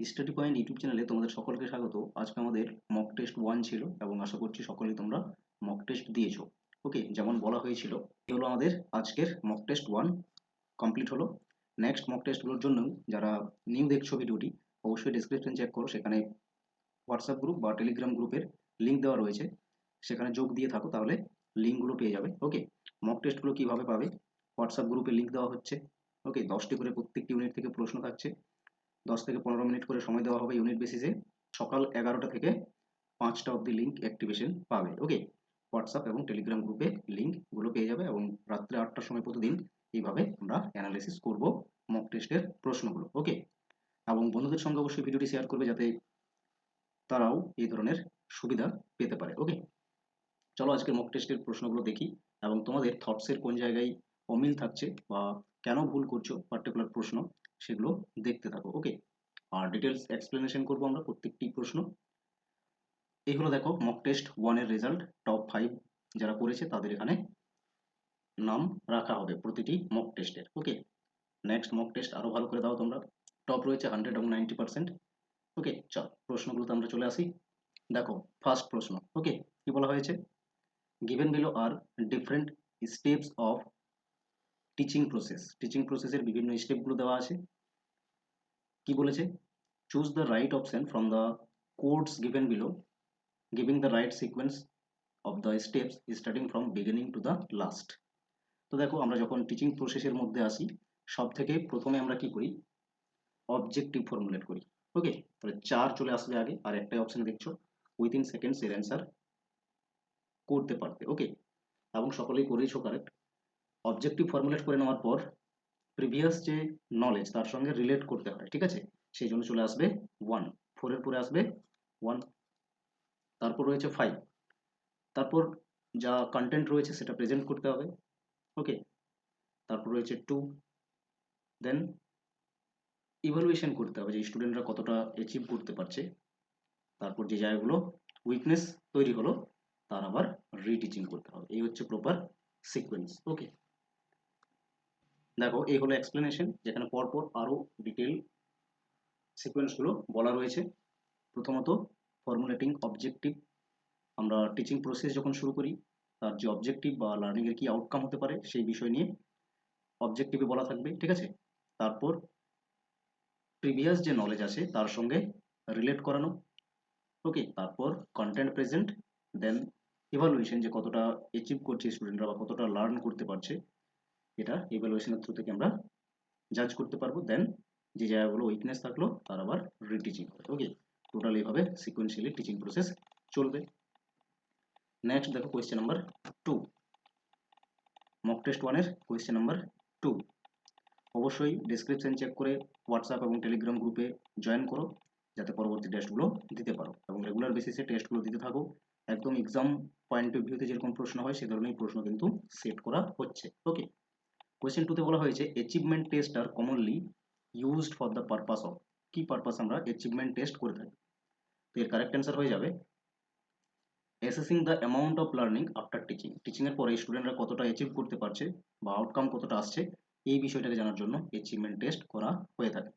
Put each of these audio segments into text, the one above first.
Study point YouTube চ্যানেলে তোমাদের সকলকে স্বাগত। আজকে আমাদের মক টেস্ট 1 ছিল এবং আশা করছি সকলেই তোমরা মক টেস্ট দিয়েছো। ওকে, যেমন বলা হয়েছিল এই হলো আমাদের আজকের মক টেস্ট 1 কমপ্লিট হলো। নেক্সট মক টেস্টগুলোর জন্য যারা নিউ দেখছো ভিডিওটি, অবশ্যই ডেসক্রিপশন চেক করো, সেখানে হোয়াটসঅ্যাপ গ্রুপ বা টেলিগ্রাম গ্রুপের লিঙ্ক দেওয়া রয়েছে, সেখানে যোগ দিয়ে থাকো তাহলে লিঙ্কগুলো পেয়ে যাবে। ওকে, মক টেস্টগুলো কীভাবে পাবে? হোয়াটসঅ্যাপ গ্রুপে লিঙ্ক দেওয়া হচ্ছে। ওকে, 10টি করে প্রত্যেকটি ইউনিট থেকে প্রশ্ন থাকছে, 10 থেকে 15 মিনিট করে সময় দেওয়া হবে ইউনিট বেসিসে। সকাল 11টা থেকে 5টা অবধি লিঙ্ক অ্যাক্টিভেশন পাবে। ওকে, হোয়াটসঅ্যাপ এবং টেলিগ্রাম গ্রুপে লিঙ্কগুলো পেয়ে যাবে এবং রাত্রে 8টার সময় প্রতিদিন এইভাবে আমরা অ্যানালাইসিস করব মক টেস্টের প্রশ্নগুলো। ওকে, এবং বন্ধুদের সঙ্গে অবশ্যই ভিডিওটি শেয়ার করবে যাতে তারাও এই ধরনের সুবিধা পেতে পারে। ওকে, চলো আজকে মক টেস্টের প্রশ্নগুলো দেখি এবং তোমাদের থটসের কোন জায়গায় অমিল থাকছে বা কেন ভুল করছো পার্টিকুলার প্রশ্ন, সেগুলো দেখতে থাকো। ওকে, আর ডিটেলস এক্সপ্লেনেশন করবো আমরা প্রত্যেকটি প্রশ্ন। এই হলো দেখো মক টেস্ট 1 এর রেজাল্ট, টপ 5 যারা করেছে তাদের এখানে নাম রাখা হবে প্রতিটি মক টেস্টের। ওকে, নেক্সট মক টেস্ট আরো ভালো করে দাও তোমরা। টপ রয়েছে 100 এবং 90%। ওকে, চল প্রশ্নগুলোতে আমরা চলে আসি। দেখো ফার্স্ট প্রশ্ন। ওকে, কি বলা হয়েছে? Given below are different steps of teaching process. Teaching প্রসেসের বিভিন্ন স্টেপগুলো দেওয়া আছে। কি বলেছে? Choose the right option from the codes given below, giving the right sequence of the steps starting from beginning to the last। তো দেখো আমরা যখন টিচিং প্রসেসের মধ্যে আসি, সব থেকে প্রথমে আমরা কি করি? অবজেক্টিভ ফর্মুলেট করি। ওকে, তাহলে 4 চলে আসবে আগে, আর একটাই অপশন দেখছো উইথিন সেকেন্ডস এর অ্যান্সার করতে পারতে। ওকে, এবং সকলেই করেইছো কারেক্ট। অবজেক্টিভ ফর্মুলেট করে নেওয়ার পর প্রিভিয়াস যে নলেজ তার সঙ্গে রিলেট করতে হয়, ঠিক আছে? সেই জন্য চলে আসবে 1, 4 এর পরে আসবে 1, তারপর রয়েছে 5, তারপর যা কন্টেন্ট রয়েছে সেটা প্রেজেন্ট করতে হবে। ওকে, তারপর রয়েছে 2, দেন ইভালুয়েশন করতে হবে যে স্টুডেন্টরা কতটা অ্যাচিভ করতে পারছে। তারপর যে জায়গাগুলো উইকনেস তৈরি হলো তার আবার রিটিচিং করতে হবে। এই হচ্ছে প্রপার সিকোয়েন্স। ওকে, দেখো এই হলো এক্সপ্লেনেশন, যেখানে পরপর আরো ডিটেল সিকোয়েন্সগুলো বলা রয়েছে। প্রথমত ফর্মুলেটিং অবজেক্টিভ। আমরা টিচিং প্রসেস যখন শুরু করি, তার যে অবজেক্টিভ বা লার্নিং এর কি আউটকাম হতে পারে সেই বিষয় নিয়ে অবজেক্টিভে বলা থাকবে, ঠিক আছে? তারপর প্রিভিয়াস যে নলেজ আছে তার সঙ্গে রিলেট করানো। ওকে, তারপর কন্টেন্ট প্রেজেন্ট, দেন ইভালুয়েশন যে কতটা অ্যাচিভ করছে স্টুডেন্টরা বা কতটা লার্ন করতে পারছে, এটা ইভালুয়েশনের থ্রু থেকে আমরা জাজ করতে পারবো। দেন যে জায়গাগুলো উইকনেস থাকলো তার আবার রিটিচিং হবে। ওকে, টোটাল এইভাবে সিকোয়েন্সিয়ালি টিচিং প্রসেস চলবে। নেক্সট দেখো কোয়েশ্চেন নাম্বার 2, মক টেস্ট 1 এর কোয়েশ্চেন নাম্বার 2। অবশ্যই ডেসক্রিপশন চেক করে হোয়াটসঅ্যাপ এবং টেলিগ্রাম গ্রুপে জয়েন করো যাতে পরবর্তী টেস্টগুলো দিতে পারো এবং রেগুলার বেসিসে টেস্টগুলো দিতে থাকো। একদম এক্সাম পয়েন্ট অফ ভিউতে যেরকম প্রশ্ন হয় সে ধরনের প্রশ্ন কিন্তু সেট করা হচ্ছে। ওকে, কোয়েশ্চেন 2তে বলা হয়েছে অ্যাচিভমেন্ট টেস্ট আর commonly used for the purpose of. কি পারপাস আমরা অ্যাচিভমেন্ট টেস্ট করে থাকি? তো এর কারেক্ট অ্যান্সার হয়ে যাবে assessing the amount of learning after teaching. টিচিংয়ের পরে স্টুডেন্টরা কতটা অ্যাচিভ করতে পারছে বা আউটকাম কতটা আসছে, এই বিষয়টাকে জানার জন্য অ্যাচিভমেন্ট টেস্ট করা হয়ে থাকে।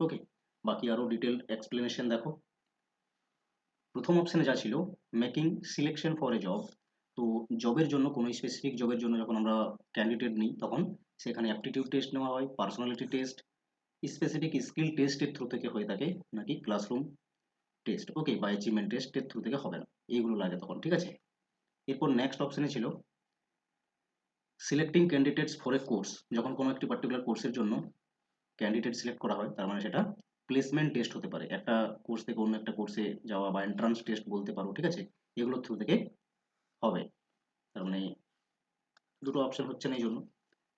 ওকে, বাকি আরও ডিটেলড এক্সপ্লেনেশন দেখো। প্রথম অপশানে যা ছিল making selection for a job, তো জবের জন্য কোনো স্পেসিফিক জবের জন্য যখন আমরা ক্যান্ডিডেট নিই তখন সেখানে অ্যাপটিটিউড টেস্ট নেওয়া হয়, পার্সোনালিটি টেস্ট, স্পেসিফিক স্কিল টেস্টের থ্রু থেকে হয়ে থাকে, নাকি ক্লাসরুম টেস্ট। ওকে, বা অ্যাচিভমেন্ট টেস্টের থ্রু থেকে হবে না, এইগুলো লাগে তখন, ঠিক আছে? এরপর নেক্সট অপশানে ছিল selecting candidates for a course. যখন কোনো একটি পার্টিকুলার কোর্সের জন্য ক্যান্ডিডেট সিলেক্ট করা হয় তার মানে সেটা প্লেসমেন্ট টেস্ট হতে পারে, একটা কোর্স থেকে অন্য একটা কোর্সে যাওয়া বা এন্ট্রান্স টেস্ট বলতে পারো, ঠিক আছে? এগুলোর থ্রু থেকে হবে, তার মানে দুটো অপশন হচ্ছে না এই জন্য।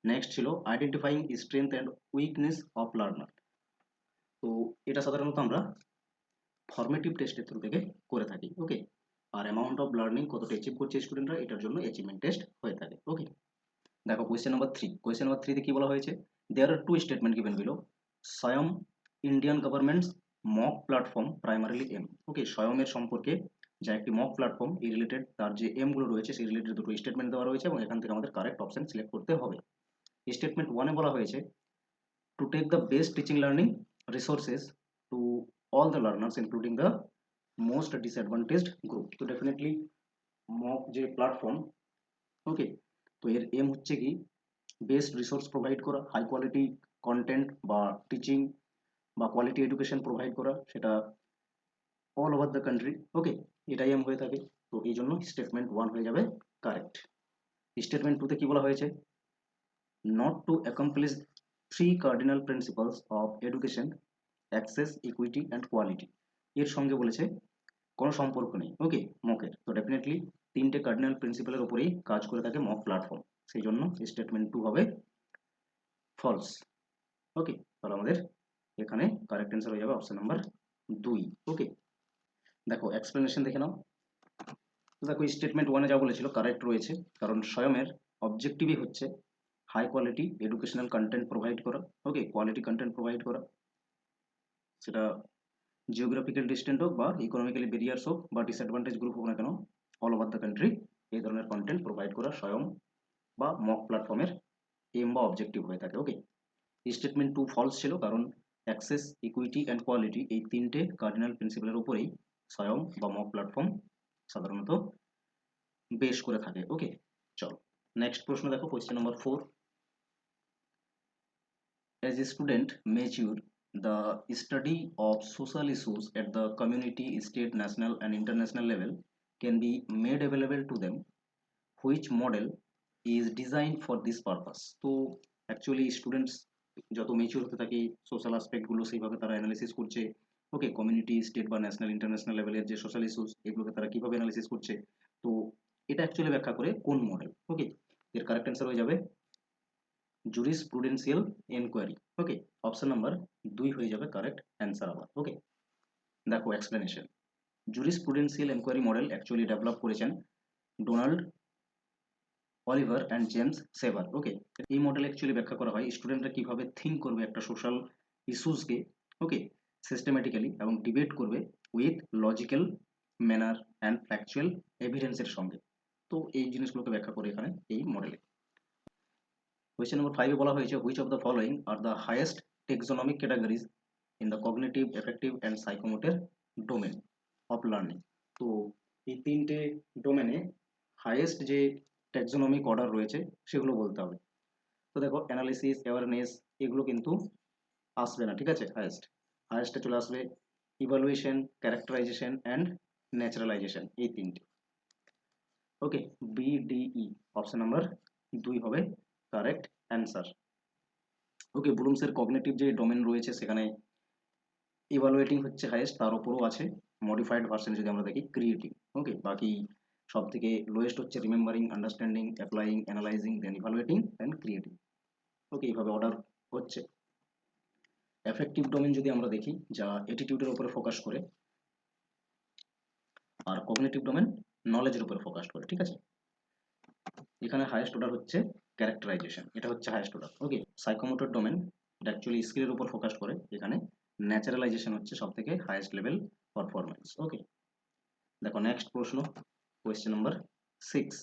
নেক্সট ছিল identifying strength and weakness of learner, তো এটা সাধারণত আমরা ফর্মেটিভ টেস্টের থ্রু থেকে করে থাকি। ওকে, আর অ্যামাউন্ট অফ লার্নিং কতটা অ্যাচিভ করছে স্টুডেন্টরা এটার জন্য অ্যাচিভমেন্ট টেস্ট হয়ে থাকে। ওকে, দেখো কোয়েশ্চেন নাম্বার 3। কোয়েশ্চেন নাম্বার 3 তে কি বলা হয়েছে? There are two statement given below, Swayam Indian government's MOOC platform primarily aim. Okay, স্বয়মের সম্পর্কে যা একটি মক প্ল্যাটফর্ম, এই রিলেটেড তার যে এমগুলো রয়েছে সেই রিলেটেড দুটো স্টেটমেন্ট দেওয়া রয়েছে এবং এখান থেকে আমাদের কারেক্ট অপশন সিলেক্ট করতে হবে। স্টেটমেন্ট 1 এ বলা হয়েছে to take the best teaching learning resources to all the learners including the most disadvantaged group। তো ডেফিনেটলি মক যে প্ল্যাটফর্ম, ওকে, তো এর এম হচ্ছে কি বেস্ট রিসোর্স প্রোভাইড করা, হাই কোয়ালিটি কন্টেন্ট বা টিচিং বা কোয়ালিটি এডুকেশন প্রোভাইড করা, সেটা all over the country. Okay, এটাই এম হয়ে থাকে। তো এই জন্য স্টেটমেন্ট 1 হয়ে যাবে কারেক্ট। স্টেটমেন্ট 2 তে কি বলা হয়েছে, not to accomplish 3 cardinal principles of education, access, equity and quality. এর সঙ্গে বলেছে কোনো সম্পর্ক নেই, ওকে, মকের। তো ডেফিনেটলি 3টে কার্ডিনাল প্রিন্সিপালের উপরেই কাজ করে থাকে মক প্ল্যাটফর্ম, সেই জন্য স্টেটমেন্ট 2 হবে ফলস। ওকে, তাহলে আমাদের এখানে কারেক্ট অ্যান্সার হয়ে যাবে অপশন নাম্বার 2। ওকে, দেখো এক্সপ্লেনেশন দেখে নাও। দেখো স্টেটমেন্ট 1 এ যা বলেছিল কারেক্ট রয়েছে, কারণ স্বয়মের অবজেক্টিভই হচ্ছে high quality educational content provide করা, ওকে, কোয়ালিটি কন্টেন্ট প্রোভাইড করা, সেটা জিওগ্রাফিক্যাল ডিস্টেন্স হোক বা ইকোনমিক্যালি ব্যারিয়ার্স হোক বা ডিসঅ্যাডভান্টেজ গ্রুপ হোক না কেন, অল ওভার দ্য কান্ট্রি এই ধরনের কন্টেন্ট প্রোভাইড করা স্বয়ং বা মক প্ল্যাটফর্মের এম বা অবজেক্টিভ হয়ে থাকে। ওকে, স্টেটমেন্ট 2 ফলস ছিল, কারণ অ্যাক্সেস, ইকুইটি অ্যান্ড কোয়ালিটি এই 3টে কার্ডিনাল প্রিন্সিপালের উপরেই স্বয়ং বা মক প্ল্যাটফর্ম সাধারণত বেশ করে থাকে। ওকে, চলো নেক্সট প্রশ্ন দেখো, question number 4। As a student mature, the study of social issues at the community, state, national, and international level can be made available to them. Which model is designed for this purpose? তো actually students যত mature হতে থাকে social অ্যাসপেক্টগুলো সেইভাবে তারা analysis করছে। ওকে, community, state বা national, international লেভেলের যে সোশ্যাল ইস্যুস এগুলোকে তারা কিভাবে অ্যানালিসিস করছে, তো এটা অ্যাকচুয়ালি ব্যাখ্যা করে কোন মডেল। ওকে, এর কারেক্ট অ্যান্সার হয়ে যাবে jurisprudential enquiry. Okay, option number 2 হয়ে যাবে কারেক্ট অ্যান্সার আবার। ওকে, দেখো explanation. Jurisprudential enquiry model actually develop করেছেন Donald Oliver and James Shaver. Okay, এই মডেল অ্যাকচুয়ালি ব্যাখ্যা করা হয় স্টুডেন্টরা কিভাবে থিঙ্ক করবে একটা সোশ্যাল ইস্যুসকে, ওকে, সিস্টেমেটিক্যালি এবং ডিবেট করবে with logical manner and factual এভিডেন্সের সঙ্গে। তো এই জিনিসগুলোকে ব্যাখ্যা করে এখানে এই মডেলে। কোয়েশ্চেন নম্বর 5 এ বলা হয়েছে which of the following are the highest taxonomic categories in the cognitive, affective and psychomotor domain of learning. তো এই 3টে ডোমেনে হাইয়েস্ট যে ট্যাক্সোনমিক অর্ডার রয়েছে সেগুলো বলতে হবে। তো দেখো অ্যানালিসিস, অ্যাওয়ারনেস এগুলো কিন্তু আসবে না, ঠিক আছে। হাইয়েস্টে চলে আসবে ইভালুয়েশন, ক্যারেক্টারাইজেশন অ্যান্ড ন্যাচারালাইজেশন, এই 3টে। ওকে, বিডিই অপশন নাম্বার 2 হবে কারেক্ট অ্যান্সার। ওকে, ব্লুমসের কগনিটিভ যে ডোমেন রয়েছে সেখানে ইভালুয়েটিং হচ্ছে হাইয়েস্ট, তার উপরও আছে মডিফাইড ভার্সন যদি আমরা দেখি ক্রিয়েটিভ। ওকে, বাকি সব থেকে লোয়েস্ট হচ্ছে রিমেম্বারিং, আন্ডারস্ট্যান্ডিং, অ্যাপ্লাইং, অ্যানালাইজিং, দেন ইভালুয়েটিং, দেন ক্রিয়েটিভ। ওকে, এইভাবে অর্ডার হচ্ছে। এফেক্টিভ ডোমেন যদি আমরা দেখি যা অ্যাটিটিউডের উপরে ফোকাস করে, আর কগনিটিভ ডোমেন নলেজের উপরে ফোকাস করে, ঠিক আছে। এখানে হাইয়েস্ট অর্ডার হচ্ছে ক্যারেক্টারাইজেশন, এটা হচ্ছে হাইয়েস্ট অর্ডার। ওকে, সাইকোমোটর ডোমেন এটা অ্যাকচুয়ালি স্কিলের উপর ফোকাস করে, এখানে ন্যাচারালাইজেশন হচ্ছে সব থেকে হাইয়েস্ট লেভেল পারফরমেন্স। ওকে, দেখো নেক্সট প্রশ্ন, কোয়েশ্চেন নাম্বার 6।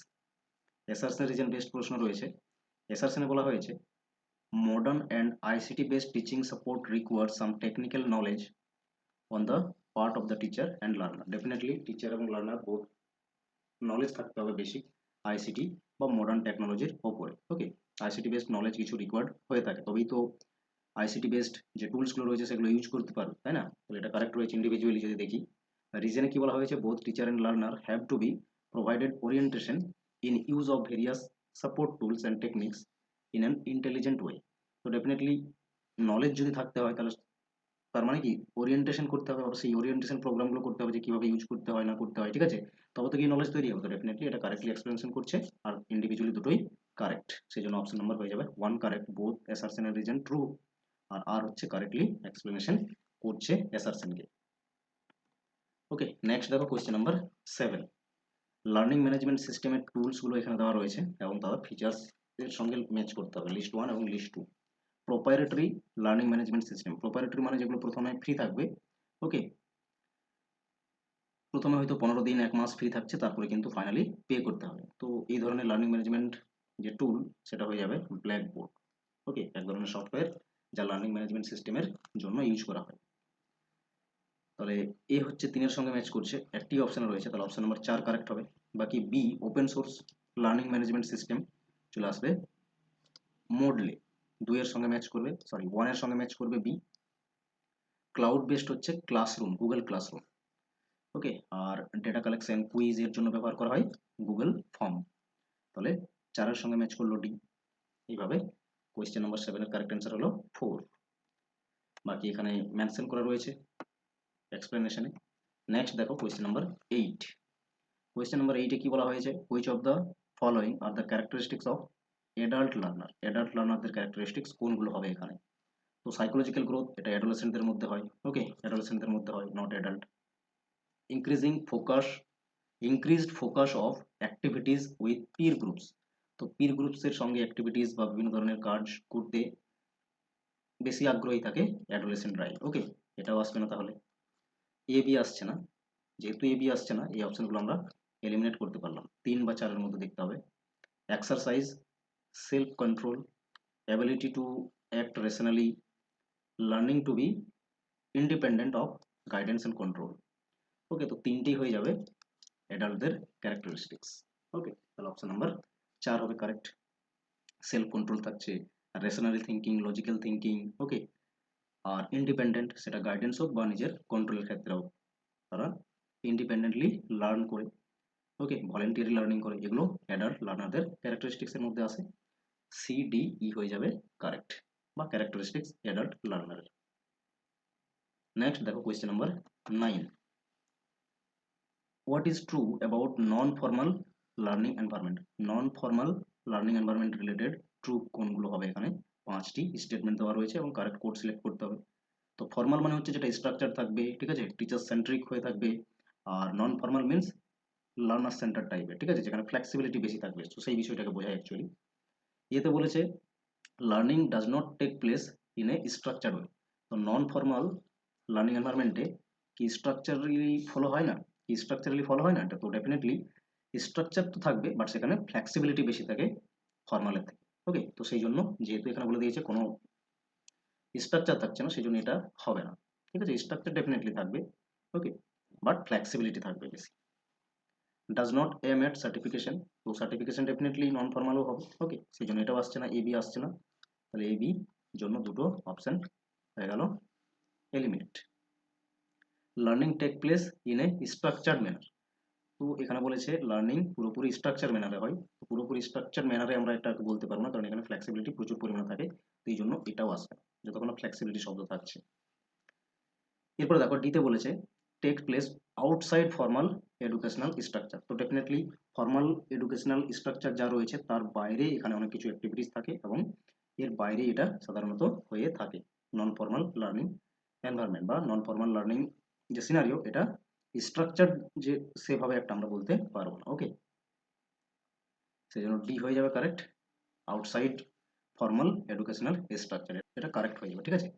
এসারশন রিজন বেসড প্রশ্ন রয়েছে। এসারশনে বলা হয়েছে modern and ICT based teaching support require some technical knowledge on the part of the teacher and learner. Definitely teacher এবং লার্নার বোথ নলেজ থাকতে হবে basic ICT বা মডার্ন টেকনোলজির ওপরে। ওকে, আইসিটি বেসড নলেজ কিছু রিকোয়ার্ড হয়ে থাকে, তবেই তো আইসিটি বেসড যে টুলসগুলো রয়েছে সেগুলো ইউজ করতে পারবে, তাই না। তাহলে এটা কারেক্ট রয়েছে ইন্ডিভিজুয়ালি যদি দেখি। রিজনে কি বলা হয়েছে both teacher and learner have to be provided orientation in use of various support tools and techniques in an intelligent way. তো ডেফিনেটলি নলেজ যদি থাকতে হয় তাহলে তার মানে কি ওরিয়েন্টেশন করতে হবে, অবশ্যই ওরিয়েন্টেশন প্রোগ্রামগুলো করতে হবে যে কিভাবে ইউজ করতে হয় না করতে হয়, ঠিক আছে। তবে তো কি নলেজ তৈরি হবে। তো ডেফিনেটলি এটা কারেক্টলি এক্সপ্লেনেশন করছে, আর ইন্ডিভিজুয়ালি দুটোই কারেক্ট, সেই জন্য অপশন নাম্বার হয়ে যাবে 1 correct, both assertion and reason true, আর হচ্ছে কারেক্টলি এক্সপ্লেনেশন করছে অ্যাসারশনকে। ওকে, নেক্সট দেখো কোয়েশ্চেন নাম্বার 7। লার্নিং ম্যানেজমেন্ট সিস্টেমের টুলসগুলো এখানে দেওয়া রয়েছে এবং তার ফিচার্স এর সঙ্গে ম্যাচ করতে হবে, লিস্ট 1 এবং list 2। Proprietary learning management system, proprietary মানে যেগুলো প্রথমে ফ্রি থাকবে। ওকে, প্রথমে হয়তো 15 দিন 1 মাস ফ্রি থাকছে, তারপরে কিন্তু ফাইনালি পে করতে হবে। তো এই ধরনের লার্নিং ম্যানেজমেন্ট যে টুল সেটা হয়ে যাবে ব্ল্যাকবোর্ড। ওকে, এক ধরনের সফটওয়্যার যা লার্নিং ম্যানেজমেন্ট সিস্টেমের জন্য ইউজ করা হয়। তাহলে এ হচ্ছে 3-এর সঙ্গে ম্যাচ করছে, একটি অপশন রয়েছে, তাহলে অপশন নাম্বার 4 কারেক্ট হবে। বাকি b open source learning management system চলে আসবে মোডলে, 2-এর সঙ্গে ম্যাচ করবে, সরি 1-এর সঙ্গে ম্যাচ করবে বি। ক্লাউড বেসড হচ্ছে ক্লাসরুম, গুগল ক্লাসরুম। ওকে, আর ডেটা কালেকশন কুইজ এর জন্য ব্যবহার করা হয় গুগল ফর্ম। তাহলে 4-এর সঙ্গে ম্যাচ করলো ডি। এইভাবে কোয়েশ্চেন নাম্বার 7 এর কারেক্ট অ্যান্সার হলো 4। বাকি এখানে মেনশন করা রয়েছে এক্সপ্লেনেশনে। নেক্সট দেখো কোয়েশ্চেন নাম্বার 8। কোয়েশ্চেন নাম্বার 8 এ কি বলা হয়েছে, which of the following are the characteristics of adult learner. Adult লার্নারদের ক্যারেক্টারিস্টিক্স কোনগুলো হবে এখানে। তো সাইকোলজিক্যাল গ্রোথ, এটা অ্যাডোলেসেন্টদের মধ্যে হয়। ওকে, অ্যাডোলেসেন্টদের মধ্যে হয়, not adult. Increasing focus, increased focus of activities with পির গ্রুপস। তো পির গ্রুপসের সঙ্গে অ্যাক্টিভিটিস বা বিভিন্ন ধরনের কাজ করতে বেশি আগ্রহী থাকে অ্যাডোলেসেন্টরাই। ওকে, এটাও আসবে না, তাহলে এ বি আসছে না। যেহেতু এ বি আসছে না, এই অপশনগুলো আমরা এলিমিনেট করতে পারলাম। 3 বা 4-এর মধ্যে দেখতে হবে। Exercise, self control, ability to act rationally, learning to be independent of guidance and control. Okay, তো 3টেই হয়ে যাবে অ্যাডাল্টদের ক্যারেক্টারিস্টিক্স। ওকে, তাহলে অপশন নাম্বার 4 হবে কারেক্ট। সেলফ কন্ট্রোল থাকছে, রেশনালি থিঙ্কিং, লজিক্যাল থিঙ্কিং। ওকে, আর ইন্ডিপেন্ডেন্ট, সেটা গাইডেন্স হোক বা নিজের কন্ট্রোলের ক্ষেত্রে হোক, তারা ইন্ডিপেন্ডেন্টলি লার্ন করে। ওকে, ভলেন্টিয়ারি লার্নিং করে, এগুলো অ্যাডাল্ট লার্নারদের ক্যারেক্টারিস্টিক্স এর মধ্যে আসে। সি ডি ই হয়ে যাবে কারেক্ট, বা ক্যারেক্টারিস্টিক্স অ্যাডাল্ট লার্নারের। নেক্সট দেখো question number 9। What is true about non formal learning environment. Non formal learning environment related true কোনগুলো হবে এখানে। 5টি স্টেটমেন্ট দেওয়া রয়েছে এবং কারেক্ট কোড সিলেক্ট করতে হবে। তো ফর্মাল মানে হচ্ছে যেটা স্ট্রাকচার থাকবে, ঠিক আছে, টিচার সেন্ট্রিক হয়ে থাকবে। আর non formal means learner center টাইপের, ঠিক আছে, যেখানে ফ্লেক্সিবিলিটি বেশি থাকবে। তো সেই বিষয়টাকে বোঝায় অ্যাকচুয়ালি। এতে বলেছে learning does not take place in a structure way. তো নন ফর্মাল লার্নিং এনভায়রনমেন্টে কি স্ট্রাকচারালি ফলো হয় না, কি স্ট্রাকচারালি ফলো হয় না, এটা তো ডেফিনেটলি স্ট্রাকচার তো থাকবে, বাট সেখানে ফ্লেক্সিবিলিটি বেশি থাকে ফর্মালের থেকে। ওকে, তো সেই জন্য যেহেতু এখানে বলে দিয়েছে কোনো স্ট্রাকচার থাকছে না, সেই জন্য এটা হবে না। ঠিক আছে, স্ট্রাকচার ডেফিনেটলি থাকবে, ওকে, বাট ফ্লেক্সিবিলিটি থাকবে বেশি। Does not aim at certification, তো সার্টিফিকেশন ডেফিনেটলি নন ফর্মালও হবে। ওকে, সেই জন্য এটাও আসছে না, এ বি আসছে না। তাহলে এ বি জন্য দুটো অপশন হয়ে গেল eliminate. Learning take place in a structured manner. তো এখানে বলেছে লার্নিং পুরোপুরি স্ট্রাকচার ম্যানারে হয়। তো পুরোপুরি স্ট্রাকচার ম্যানারে আমরা এটা বলতে পারবো না, কারণ এখানে ফ্লেক্সিবিলিটি প্রচুর পরিমাণে থাকে। তো এই জন্য এটাও আসবে না, যতক্ষণ ফ্লেক্সিবিলিটি শব্দ থাকছে। এরপরে দেখো ডিতে বলেছে take place outside formal educational structure. তো ডেফিনেটলি ফর্মাল এডুকেশনাল স্ট্রাকচার যা রয়েছে তার বাইরে এখানে অনেক কিছু অ্যাক্টিভিটিস থাকে, এবং এর বাইরে এটা সাধারণত হয়ে থাকে। নন ফর্মাল লার্নিং এনভায়রনমেন্ট বা নন ফর্মাল লার্নিং যে সিনারিও, এটা স্ট্রাকচার যে সেভাবে একটা আমরা বলতে পারবো না। ওকে, সেই জন্য ডি হয়ে যাবে correct, outside formal educational structure, এটা কারেক্ট হয়ে যাবে। ঠিক আছে,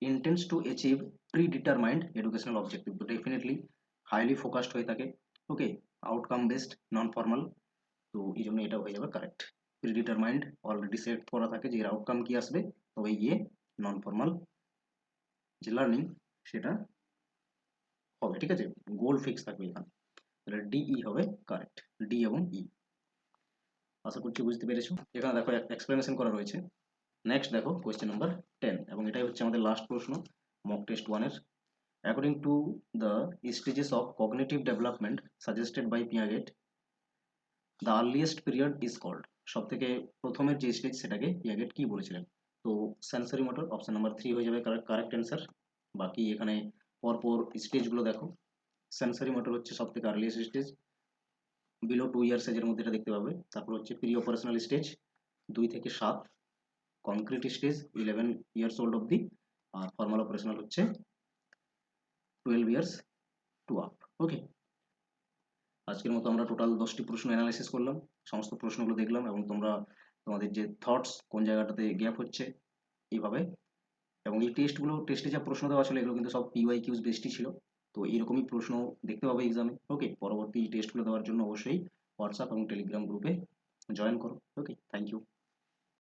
intends to achieve predetermined educational objective, তো ডেফিনেটলি হাইলি ফোকাসড হয়ে থাকে। ওকে, আউটকাম বেসড নন ফর্মাল, তো এই জন্য এটা হয়ে যাবে কারেক্ট। প্রিডিটারমাইন্ড অলরেডি সেট করা থাকে যে এর আউটকাম কি আসবে, তবে গিয়ে নন ফর্মাল যে লার্নিং সেটা হবে। ঠিক আছে, গোল ফিক্স থাকবে এখানে। তাহলে ডিই হবে কারেক্ট, ডি এবং ই। আশা করছি বুঝতে পেরেছো। এখানে দেখো এক্সপ্লেনেশন করা রয়েছে। নেক্সট দেখো কোয়েশ্চেন নাম্বার 10, এবং এটাই হচ্ছে আমাদের লাস্ট প্রশ্ন মক টেস্ট 1-এর। According to the stages of cognitive development suggested by Piaget, the earliest period is called. সব থেকে প্রথমের যে স্টেজ সেটাকে পিয়াগেট কি বলেছিলেন। তো সেন্সরি মোটর অপশন নাম্বার 3 হয়ে যাবে কারেক্ট অ্যান্সার। বাকি এখানে পরপর স্টেজগুলো দেখো। সেন্সরি মোটর হচ্ছে সব থেকে আর্লিয়েস্ট স্টেজ, বিলো 2 ইয়ার্স এজের মধ্যে এটা দেখতে পাবে। তারপর হচ্ছে প্রি অপারেশনাল স্টেজ 2 থেকে 7, কনক্রিট স্টেজ 11 ইয়ার্স ওল্ড অব্দি, আর ফর্মাল অপারেশনাল হচ্ছে 12 ইয়ার্স টু আপ। ওকে, আজকের মতো আমরা টোটাল 10টি প্রশ্ন অ্যানালাইসিস করলাম, সমস্ত প্রশ্নগুলো দেখলাম, এবং তোমরা তোমাদের যে থটস কোন জায়গাটাতে গ্যাপ হচ্ছে এইভাবে। এবং এই টেস্টে যা প্রশ্ন দেওয়া ছিল এগুলো কিন্তু সব পিওয়াই কিউজ বেসডই ছিল। তো এরকমই প্রশ্ন দেখতে পাবে এক্সামে। ওকে, পরবর্তী টেস্টগুলো দেওয়ার জন্য অবশ্যই হোয়াটসঅ্যাপ এবং টেলিগ্রাম গ্রুপে জয়েন করো। ওকে, থ্যাংক ইউ।